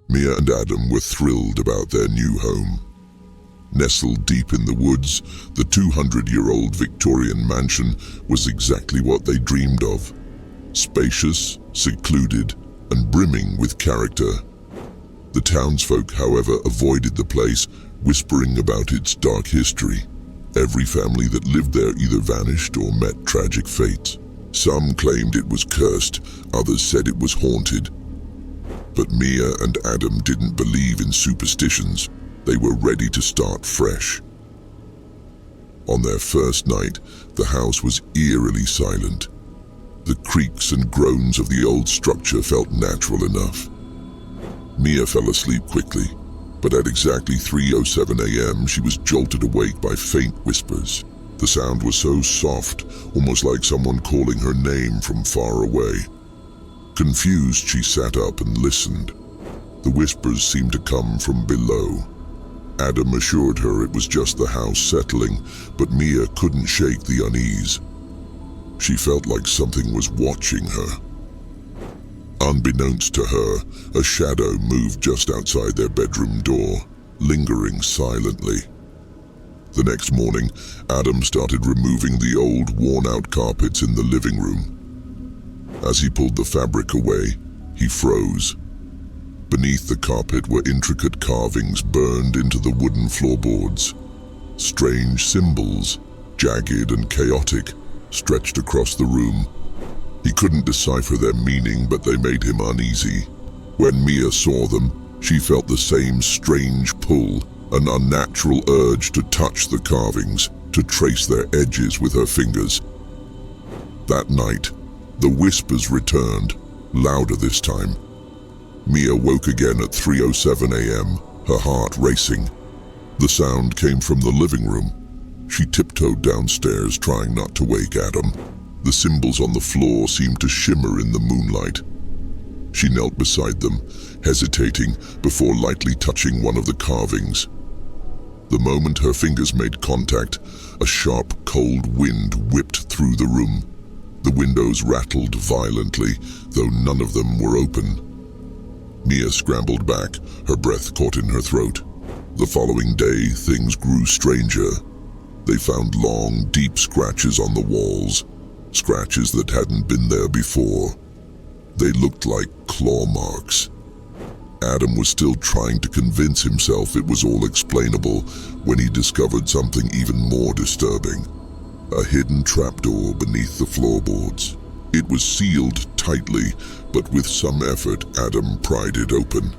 Mia and Adam were thrilled about their new home. Nestled deep in the woods, the 200-year-old Victorian mansion was exactly what they dreamed of. Spacious, secluded, and brimming with character. The townsfolk, however, avoided the place, whispering about its dark history. Every family that lived there either vanished or met tragic fates. Some claimed it was cursed, others said it was haunted. But Mia and Adam didn't believe in superstitions. They were ready to start fresh. On their first night, the house was eerily silent. The creaks and groans of the old structure felt natural enough. Mia fell asleep quickly, but at exactly 3:07 a.m. she was jolted awake by faint whispers. The sound was so soft, almost like someone calling her name from far away. Confused, she sat up and listened. The whispers seemed to come from below. Adam assured her it was just the house settling, but Mia couldn't shake the unease. She felt like something was watching her. Unbeknownst to her, a shadow moved just outside their bedroom door, lingering silently. The next morning, Adam started removing the old, worn-out carpets in the living room. As he pulled the fabric away, he froze. Beneath the carpet were intricate carvings burned into the wooden floorboards. Strange symbols, jagged and chaotic, stretched across the room. He couldn't decipher their meaning, but they made him uneasy. When Mia saw them, she felt the same strange pull, an unnatural urge to touch the carvings, to trace their edges with her fingers. That night, the whispers returned, louder this time. Mia woke again at 3:07 a.m., her heart racing. The sound came from the living room. She tiptoed downstairs, trying not to wake Adam. The symbols on the floor seemed to shimmer in the moonlight. She knelt beside them, hesitating before lightly touching one of the carvings. The moment her fingers made contact, a sharp, cold wind whipped through the room. The windows rattled violently, though none of them were open. Mia scrambled back, her breath caught in her throat. The following day, things grew stranger. They found long, deep scratches on the walls, scratches that hadn't been there before. They looked like claw marks. Adam was still trying to convince himself it was all explainable when he discovered something even more disturbing. A hidden trapdoor beneath the floorboards. It was sealed tightly, but with some effort, Adam pried it open.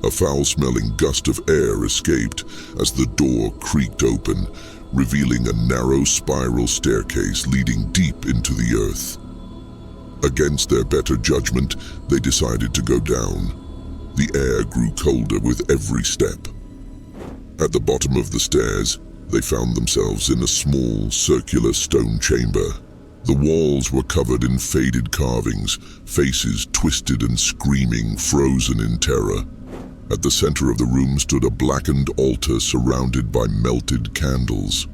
A foul-smelling gust of air escaped as the door creaked open, revealing a narrow spiral staircase leading deep into the earth. Against their better judgment, they decided to go down. The air grew colder with every step. At the bottom of the stairs, they found themselves in a small, circular stone chamber. The walls were covered in faded carvings, faces twisted and screaming, frozen in terror. At the center of the room stood a blackened altar surrounded by melted candles.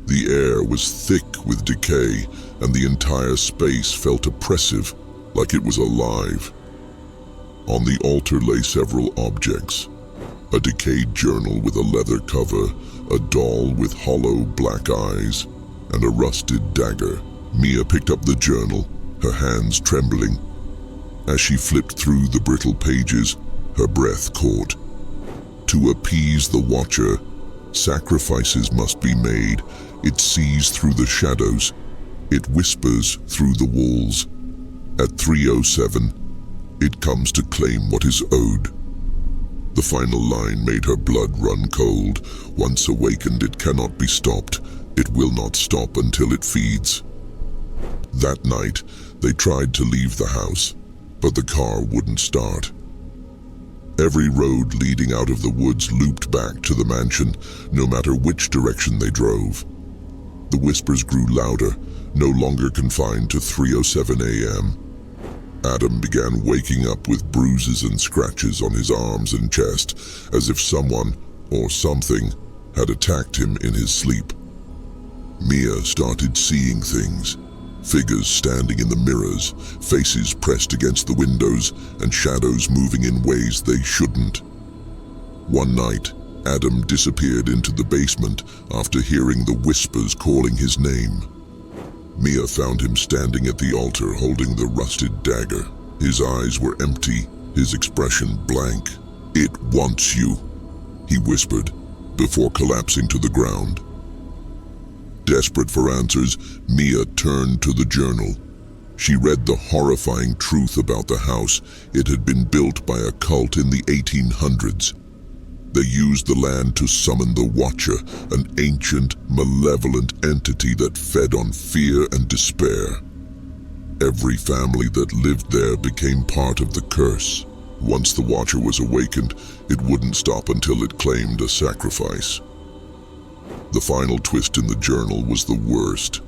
The air was thick with decay, and the entire space felt oppressive, like it was alive. On the altar lay several objects. A decayed journal with a leather cover, a doll with hollow black eyes, and a rusted dagger. Mia picked up the journal, her hands trembling. As she flipped through the brittle pages, her breath caught. To appease the watcher, sacrifices must be made. It sees through the shadows. It whispers through the walls. At 3:07, it comes to claim what is owed. The final line made her blood run cold. Once awakened, it cannot be stopped. It will not stop until it feeds. That night, they tried to leave the house, but the car wouldn't start. Every road leading out of the woods looped back to the mansion, no matter which direction they drove. The whispers grew louder, no longer confined to 3:07 a.m. Adam began waking up with bruises and scratches on his arms and chest, as if someone, or something, had attacked him in his sleep. Mia started seeing things. Figures standing in the mirrors, faces pressed against the windows, and shadows moving in ways they shouldn't. One night, Adam disappeared into the basement after hearing the whispers calling his name. Mia found him standing at the altar holding the rusted dagger. His eyes were empty, his expression blank. "It wants you," he whispered, before collapsing to the ground. Desperate for answers, Mia turned to the journal. She read the horrifying truth about the house. It had been built by a cult in the 1800s. They used the land to summon the Watcher, an ancient, malevolent entity that fed on fear and despair. Every family that lived there became part of the curse. Once the Watcher was awakened, it wouldn't stop until it claimed a sacrifice. The final twist in the journal was the worst.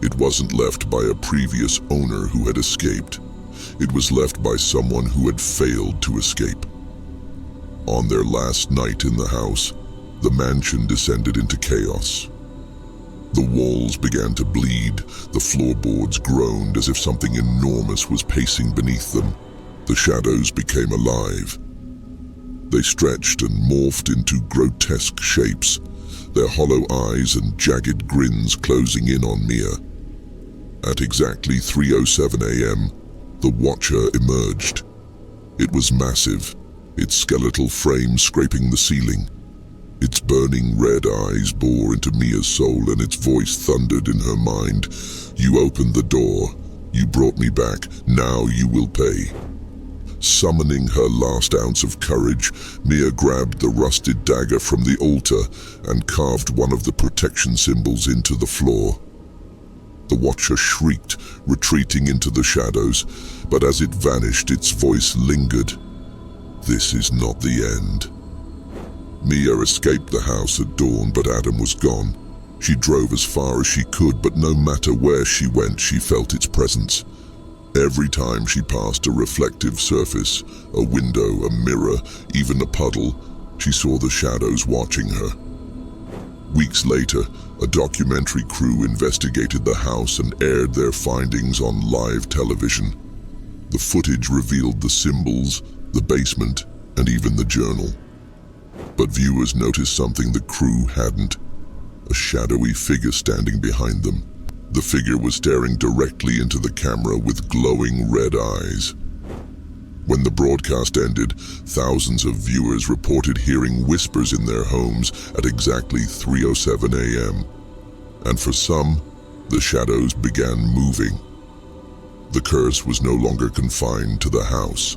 It wasn't left by a previous owner who had escaped. It was left by someone who had failed to escape. On their last night in the house, the mansion descended into chaos. The walls began to bleed, the floorboards groaned as if something enormous was pacing beneath them. The shadows became alive. They stretched and morphed into grotesque shapes, their hollow eyes and jagged grins closing in on Mia. At exactly 3:07 a.m., the Watcher emerged. It was massive, its skeletal frame scraping the ceiling. Its burning red eyes bore into Mia's soul, and its voice thundered in her mind. "You opened the door. You brought me back. Now you will pay." Summoning her last ounce of courage, Mia grabbed the rusted dagger from the altar and carved one of the protection symbols into the floor. The Watcher shrieked, retreating into the shadows, but as it vanished, its voice lingered. "This is not the end." Mia escaped the house at dawn, but Adam was gone. She drove as far as she could, but no matter where she went, she felt its presence. Every time she passed a reflective surface, a window, a mirror, even a puddle, she saw the shadows watching her. Weeks later, a documentary crew investigated the house and aired their findings on live television. The footage revealed the symbols, the basement, and even the journal. But viewers noticed something the crew hadn't: a shadowy figure standing behind them. The figure was staring directly into the camera with glowing red eyes. When the broadcast ended, thousands of viewers reported hearing whispers in their homes at exactly 3:07 a.m. And for some, the shadows began moving. The curse was no longer confined to the house.